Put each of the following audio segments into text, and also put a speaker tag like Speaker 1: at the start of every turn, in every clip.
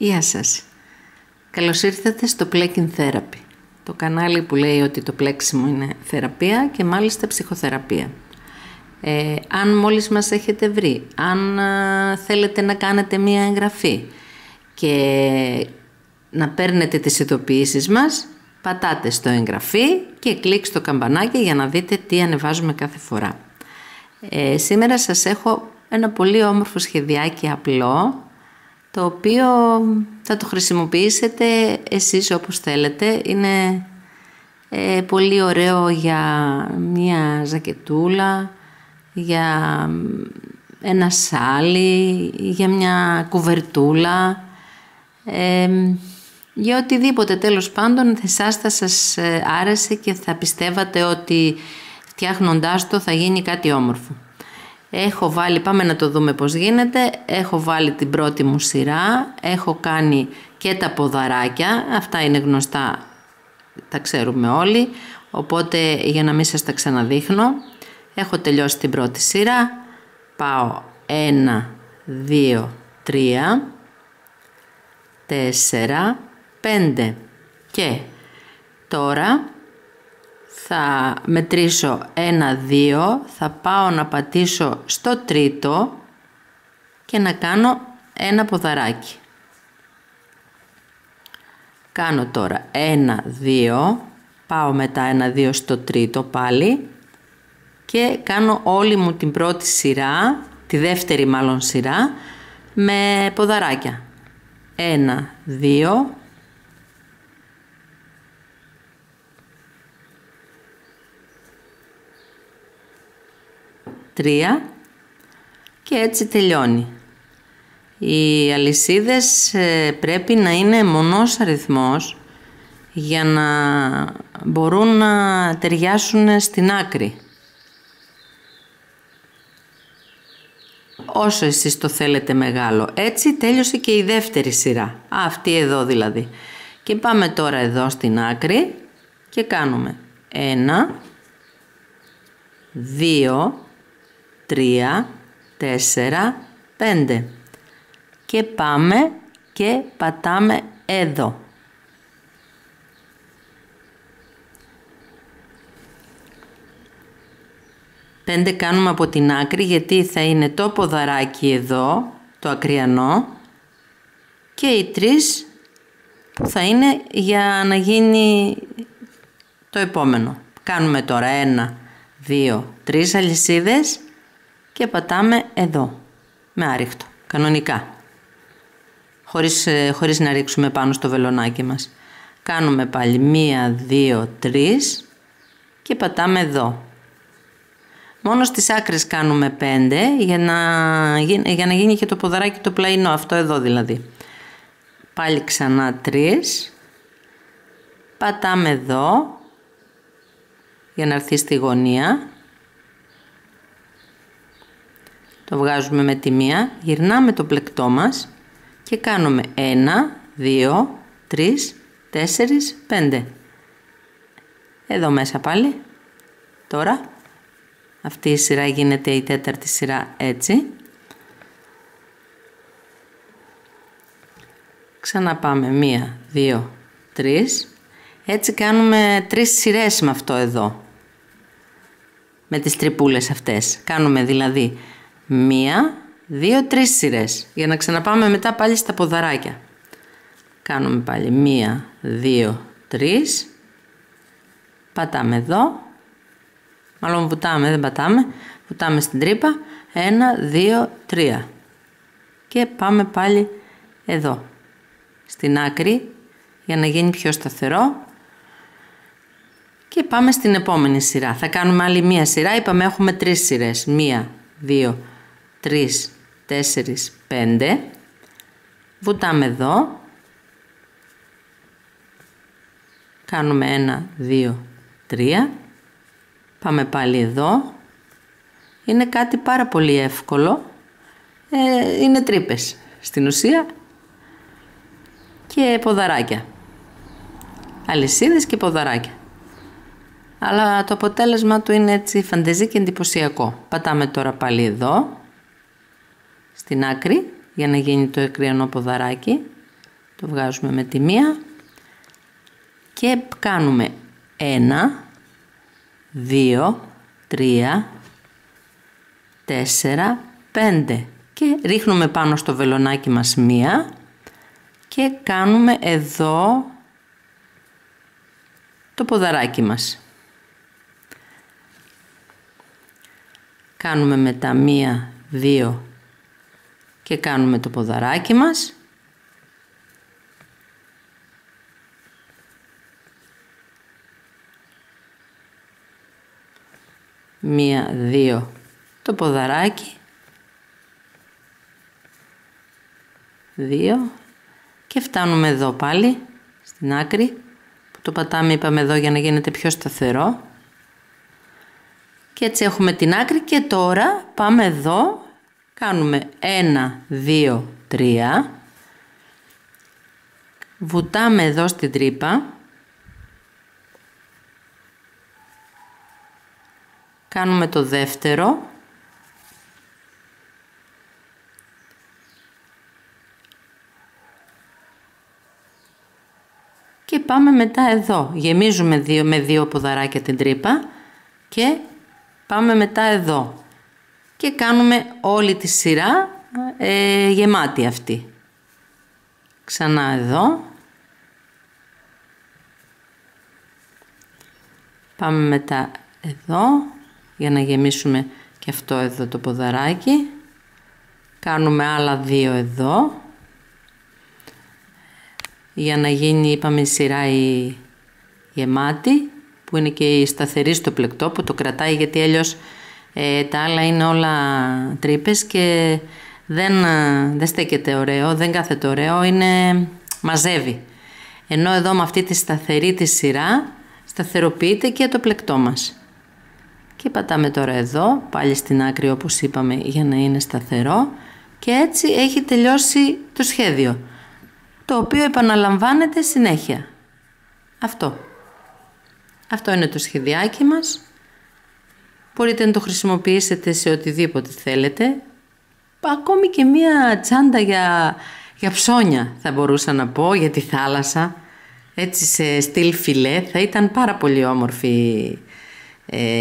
Speaker 1: Γεια σας. Καλώς ήρθατε στο Pleking Therapy, το κανάλι που λέει ότι το πλέξιμο είναι θεραπεία και μάλιστα ψυχοθεραπεία. Αν μόλις μας έχετε βρει, αν θέλετε να κάνετε μία εγγραφή και να παίρνετε τις ειδοποιήσεις μας, πατάτε στο εγγραφή και κλικ στο καμπανάκι για να δείτε τι ανεβάζουμε κάθε φορά. Σήμερα σας έχω ένα πολύ όμορφο σχεδιάκι απλό, το οποίο θα το χρησιμοποιήσετε εσείς όπως θέλετε. Είναι πολύ ωραίο για μια ζακετούλα, για ένα σάλι, για μια κουβερτούλα, για οτιδήποτε τέλος πάντων εσάς θα σας άρεσε και θα πιστεύατε ότι φτιάχνοντάς το θα γίνει κάτι όμορφο. Έχω βάλει, πάμε να το δούμε πώς γίνεται, έχω βάλει την πρώτη μου σειρά, έχω κάνει και τα ποδαράκια, αυτά είναι γνωστά, τα ξέρουμε όλοι, οπότε για να μην σας τα ξαναδείχνω, έχω τελειώσει την πρώτη σειρά, πάω 1, 2, 3, 4, 5 και τώρα θα μετρήσω 1, 2, θα πάω να πατήσω στο τρίτο και να κάνω ένα ποδαράκι. Κάνω τώρα 1, 2, πάω μετά 1, 2 στο τρίτο πάλι και κάνω όλη μου την πρώτη σειρά, τη δεύτερη μάλλον σειρά, με ποδαράκια. 1, 2, 3 και έτσι τελειώνει. Οι αλυσίδες πρέπει να είναι μονός αριθμός για να μπορούν να ταιριάσουν στην άκρη. Όσο εσείς το θέλετε μεγάλο. Έτσι τέλειωσε και η δεύτερη σειρά. Αυτή εδώ δηλαδή. Και πάμε τώρα εδώ στην άκρη και κάνουμε 1, 2, 3, 4, 5 και πάμε και πατάμε εδώ. Πέντε κάνουμε από την άκρη γιατί θα είναι το ποδαράκι εδώ, το ακριανό, και οι 3 που θα είναι για να γίνει το επόμενο. Κάνουμε τώρα 1, 2, 3 αλυσίδες και πατάμε εδώ με άριχτο, κανονικά, χωρίς να ρίξουμε πάνω στο βελονάκι μας. Κάνουμε πάλι 1, 2, 3 και πατάμε εδώ. Μόνο στις άκρες κάνουμε 5 για να γίνει και το ποδαράκι το πλαϊνό, αυτό εδώ δηλαδή. Πάλι ξανά 3, πατάμε εδώ για να έρθει στη γωνία. Το βγάζουμε με τη μία, γυρνάμε το πλεκτό μας και κάνουμε 1, 2, 3, 4, 5. Εδώ μέσα πάλι. Τώρα αυτή η σειρά γίνεται η τέταρτη σειρά έτσι. Ξαναπάμε 1, 2, 3. Έτσι κάνουμε 3 σειρές με αυτό εδώ. Με τις τρυπούλες αυτές. Κάνουμε δηλαδή 1, 2, 3 σειρές. Για να ξαναπάμε μετά πάλι στα ποδαράκια. Κάνουμε πάλι 1, 2, 3. Πατάμε εδώ. Μάλλον βουτάμε, δεν πατάμε. Βουτάμε στην τρύπα. 1, 2, 3. Και πάμε πάλι εδώ. Στην άκρη για να γίνει πιο σταθερό. Και πάμε στην επόμενη σειρά. Θα κάνουμε άλλη μία σειρά. Είπαμε έχουμε 3 σειρές. 1, 2, 3, 4, 5. Βουτάμε εδώ. Κάνουμε 1, 2, 3. Πάμε πάλι εδώ. Είναι κάτι πάρα πολύ εύκολο. Είναι τρύπες στην ουσία. Και ποδαράκια. Αλυσίδες και ποδαράκια. Αλλά το αποτέλεσμα του είναι έτσι φαντεζή και εντυπωσιακό. Πατάμε τώρα πάλι εδώ, στην άκρη, για να γίνει το εκριανό ποδαράκι. Το βγάζουμε με τη μία και κάνουμε 1, 2, 3, 4, 5 και ρίχνουμε πάνω στο βελονάκι μας μία και κάνουμε εδώ το ποδαράκι μας. Κάνουμε μετά 1, 2 και κάνουμε το ποδαράκι μας. Μία, 2 το ποδαράκι. 2 και φτάνουμε εδώ πάλι στην άκρη που το πατάμε, είπαμε, εδώ για να γίνεται πιο σταθερό. Και έτσι έχουμε την άκρη και τώρα πάμε εδώ, κάνουμε 1, 2, 3, βουτάμε εδώ στην τρύπα, κάνουμε το δεύτερο, και πάμε μετά εδώ, γεμίζουμε με 2 ποδαράκια την τρύπα και πάμε μετά εδώ και κάνουμε όλη τη σειρά γεμάτη αυτή. Ξανά εδώ. Πάμε μετά εδώ για να γεμίσουμε και αυτό εδώ το ποδαράκι. Κάνουμε άλλα 2 εδώ. Για να γίνει, είπαμε, η σειρά η γεμάτη, που είναι και η σταθερή στο πλεκτό που το κρατάει, γιατί αλλιώς τα άλλα είναι όλα τρύπες και δεν στέκεται ωραίο, δεν κάθεται ωραίο, μαζεύει. Ενώ εδώ με αυτή τη σταθερή τη σειρά σταθεροποιείται και το πλεκτό μας. Και πατάμε τώρα εδώ, πάλι στην άκρη όπως είπαμε, για να είναι σταθερό, και έτσι έχει τελειώσει το σχέδιο, το οποίο επαναλαμβάνεται συνέχεια. Αυτό είναι το σχεδιάκι μας. Μπορείτε να το χρησιμοποιήσετε σε οτιδήποτε θέλετε. Ακόμη και μία τσάντα για ψώνια θα μπορούσα να πω, για τη θάλασσα. Έτσι σε στυλ φιλέ θα ήταν πάρα πολύ όμορφη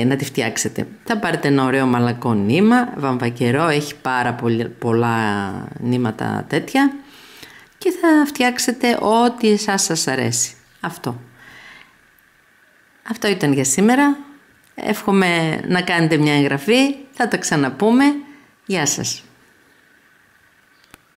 Speaker 1: να τη φτιάξετε. Θα πάρετε ένα ωραίο μαλακό νήμα, βαμβακερό, έχει πάρα πολλά νήματα τέτοια, και θα φτιάξετε ό,τι εσάς σας αρέσει. Αυτό ήταν για σήμερα. Εύχομαι να κάνετε μια εγγραφή. Θα τα ξαναπούμε. Γεια σας.